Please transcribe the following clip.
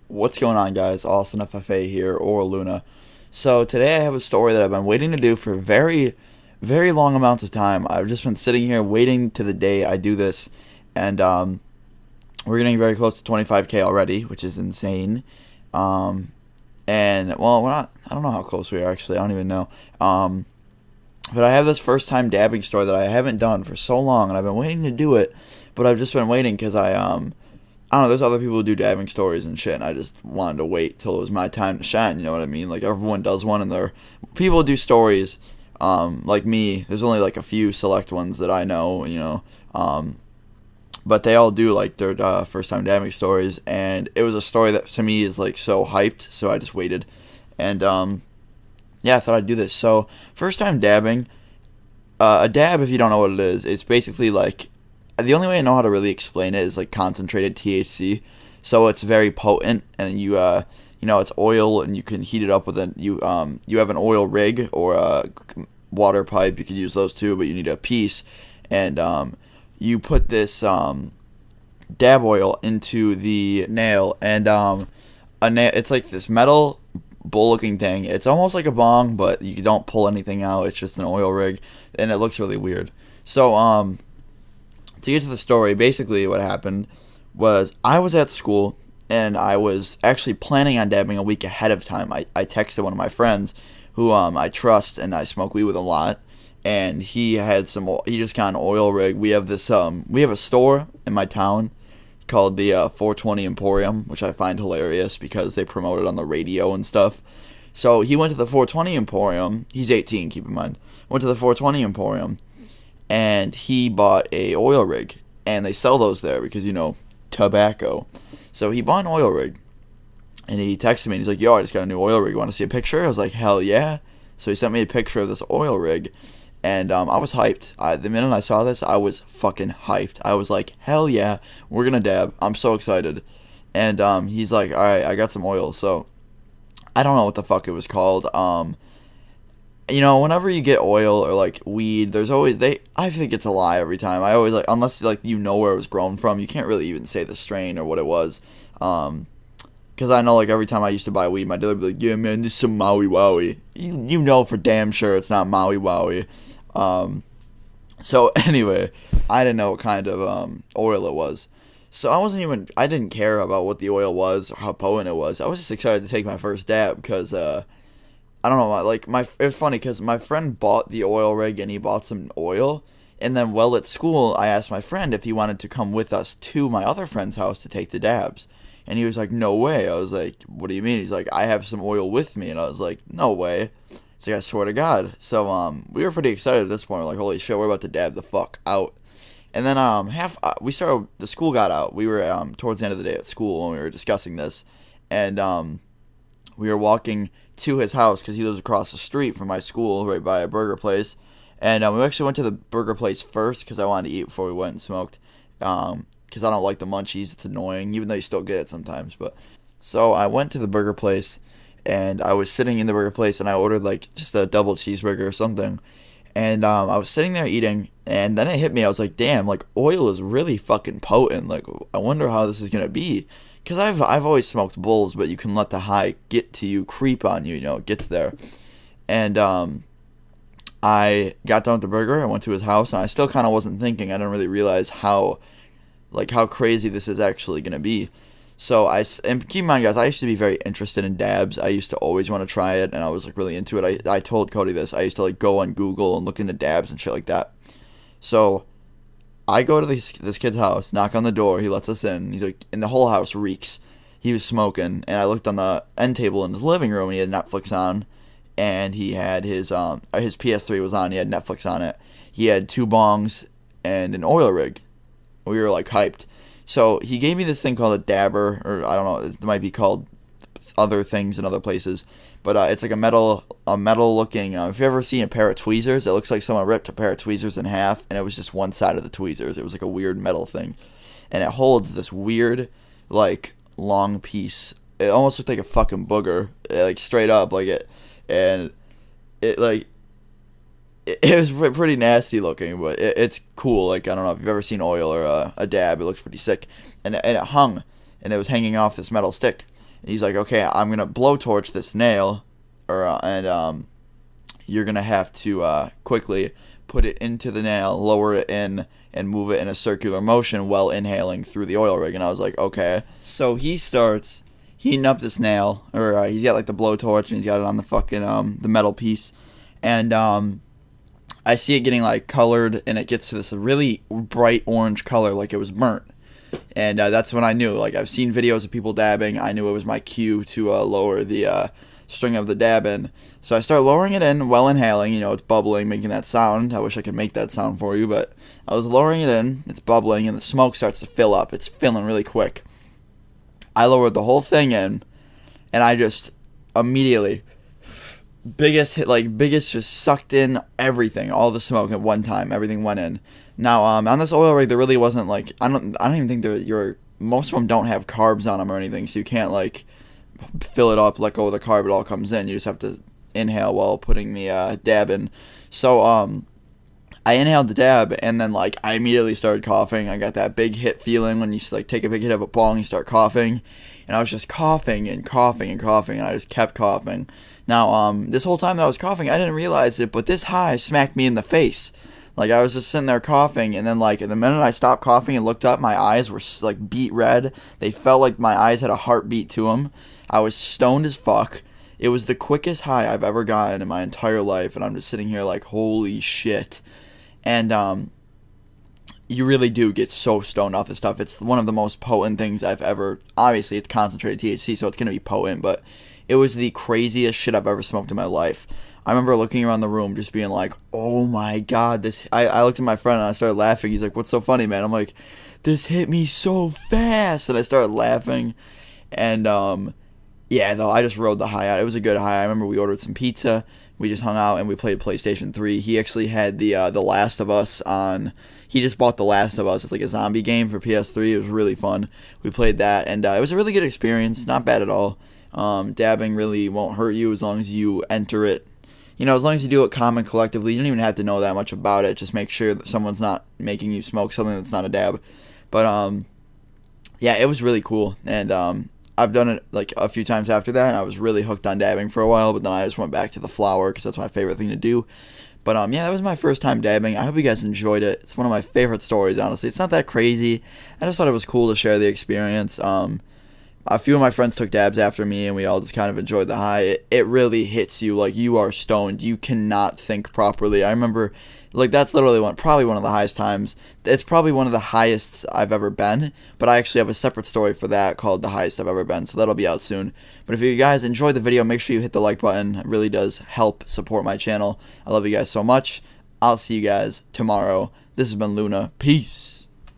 What's going on, guys? Austinffa here, or Luna. So today I have a story that I've been waiting to do for very, very long amounts of time. I've just been sitting here waiting to the day I do this, and we're getting very close to 25K already, which is insane. Um, and well, we're not. I don't know how close we are actually. I don't even know. But I have this first time dabbing story that I haven't done for so long, and I've been waiting to do it. But I've just been waiting because I don't know, there's other people who do dabbing stories and shit, and I just wanted to wait till it was my time to shine, you know what I mean? Like, everyone does one, and people do stories, like me. There's only, like, a few select ones that I know, but they all do, like, their first-time dabbing stories, and it was a story that, to me, is, like, so hyped, so I just waited, and, yeah, I thought I'd do this. So, first-time dabbing, a dab, if you don't know what it is, it's basically, like, the only way I know how to really explain it is like concentrated THC. So it's very potent, and it's oil, and you can heat it up with you have an oil rig or a water pipe. You could use those too, but you need a piece, and you put this dab oil into the nail, and it's like this metal bowl looking thing. It's almost like a bong, but you don't pull anything out. It's just an oil rig, and it looks really weird. So to get to the story, basically what happened was I was at school, and I was actually planning on dabbing a week ahead of time. I texted one of my friends who I trust and I smoke weed with a lot, and he just got an oil rig. We have a store in my town called the 420 Emporium, which I find hilarious because they promote it on the radio and stuff. So he went to the 420 Emporium. He's 18, keep in mind. Went to the 420 Emporium, and he bought a oil rig, and they sell those there because, tobacco. So he bought an oil rig, and he texted me, and he's like, yo, I just got a new oil rig, you want to see a picture? I was like, hell yeah. So he sent me a picture of this oil rig, and I was hyped. The minute I saw this, I was fucking hyped. I was like, hell yeah, we're gonna dab. I'm so excited. And he's like, alright, I got some oil. So I don't know what the fuck it was called. Whenever you get oil or like weed, there's always I think it's a lie every time. I always like, unless like where it was grown from, you can't really even say the strain or what it was. Because I know like every time I used to buy weed, my dad would be like, yeah man, this is some Maui Wowie. You know for damn sure it's not Maui Wowie. So anyway, I didn't know what kind of oil it was. So I didn't care about what the oil was or how potent it was. I was just excited to take my first dab because I don't know, like it's funny because my friend bought the oil rig and he bought some oil, and then while at school, I asked my friend if he wanted to come with us to my other friend's house to take the dabs, and he was like, "No way." I was like, "What do you mean?" He's like, "I have some oil with me," and I was like, "No way." He's like, "I swear to God." So we were pretty excited at this point. We're like, "Holy shit, we're about to dab the fuck out." And then the school got out. We were towards the end of the day at school when we were discussing this, and we were walking to his house because he lives across the street from my school, right by a burger place. And we actually went to the burger place first because I wanted to eat before we went and smoked. Because I don't like the munchies; it's annoying, even though you still get it sometimes. But so I went to the burger place, and I was sitting in the burger place, and I ordered like just a double cheeseburger or something. And I was sitting there eating, and then it hit me. I was like, "Damn! Like oil is really fucking potent. Like I wonder how this is gonna be." Because I've always smoked bowls, but you can let the high get to you, creep on you, it gets there. And I got done with the burger, I went to his house, and I still kind of wasn't thinking. I didn't really realize how crazy this is actually going to be. So and keep in mind, guys, I used to be very interested in dabs. I used to always want to try it, and I was like really into it. I told Cody this. I used to like go on Google and look into dabs and shit like that. So I go to this kid's house, knock on the door, he lets us in, he's like, and the whole house reeks. He was smoking, and I looked on the end table in his living room, and he had Netflix on, and he had his PS3 was on, he had Netflix on it, he had two bongs, and an oil rig. We were, like, hyped. So, he gave me this thing called a dabber, or I don't know, it might be called other things in other places, but it's like a metal looking, if you've ever seen a pair of tweezers, it looks like someone ripped a pair of tweezers in half, and it was just one side of the tweezers. It was like a weird metal thing, and it holds this weird, like, long piece. It almost looked like a fucking booger, like, straight up, like it, and it, like, it was pretty nasty looking, but it's cool. Like, I don't know if you've ever seen oil or a dab, it looks pretty sick, and it hung, and it was hanging off this metal stick. He's like, okay, I'm gonna blowtorch this nail, you're gonna have to quickly put it into the nail, lower it in, and move it in a circular motion while inhaling through the oil rig. And I was like, okay. So he starts heating up this nail, or he's got like the blowtorch and he's got it on the fucking the metal piece, and I see it getting like colored, and it gets to this really bright orange color, like it was burnt. And that's when I knew. Like, I've seen videos of people dabbing. I knew it was my cue to lower the string of the dab in. So I start lowering it in while inhaling. You know, it's bubbling, making that sound. I wish I could make that sound for you, but I was lowering it in. It's bubbling, and the smoke starts to fill up. It's filling really quick. I lowered the whole thing in, and I just immediately, biggest just sucked in everything, all the smoke at one time. Everything went in. Now, on this oil rig, there really wasn't, like, I don't even think most of them don't have carbs on them or anything, so you can't, like, fill it up, let go of the carb, it all comes in. You just have to inhale while putting the dab in. So, I inhaled the dab, and then, like, I immediately started coughing. I got that big hit feeling when you, like, take a big hit of a bong, you start coughing, and I was just coughing and coughing and coughing, and I just kept coughing. Now, this whole time that I was coughing, I didn't realize it, but this high smacked me in the face. Like, I was just sitting there coughing, and then, like, the minute I stopped coughing and looked up, my eyes were, like, beet red. They felt like my eyes had a heartbeat to them. I was stoned as fuck. It was the quickest high I've ever gotten in my entire life, and I'm just sitting here like, holy shit. And, you really do get so stoned off this stuff. It's one of the most potent things I've ever... Obviously, it's concentrated THC, so it's going to be potent, but it was the craziest shit I've ever smoked in my life. I remember looking around the room just being like, oh my god, this... I looked at my friend and I started laughing. He's like, what's so funny, man? I'm like, this hit me so fast. And I started laughing. And, yeah, though, I just rode the high out. It was a good high. I remember we ordered some pizza. We just hung out and we played PlayStation 3. He actually had the Last of Us on... He just bought The Last of Us. It's like a zombie game for PS3. It was really fun. We played that, and it was a really good experience. Not bad at all. Dabbing really won't hurt you as long as you enter it. You know, as long as you do it calm and collectively, you don't even have to know that much about it. Just make sure that someone's not making you smoke something that's not a dab. But, yeah, it was really cool. And, I've done it, like, a few times after that. And I was really hooked on dabbing for a while. But then I just went back to the flower because that's my favorite thing to do. But, yeah, that was my first time dabbing. I hope you guys enjoyed it. It's one of my favorite stories, honestly. It's not that crazy. I just thought it was cool to share the experience. A few of my friends took dabs after me, and we all just kind of enjoyed the high. It really hits you like you are stoned. You cannot think properly. I remember, like, that's literally probably one of the highest times. It's probably one of the highest I've ever been, but I actually have a separate story for that called The Highest I've Ever Been, so that'll be out soon. But if you guys enjoyed the video, make sure you hit the like button. It really does help support my channel. I love you guys so much. I'll see you guys tomorrow. This has been Luna. Peace.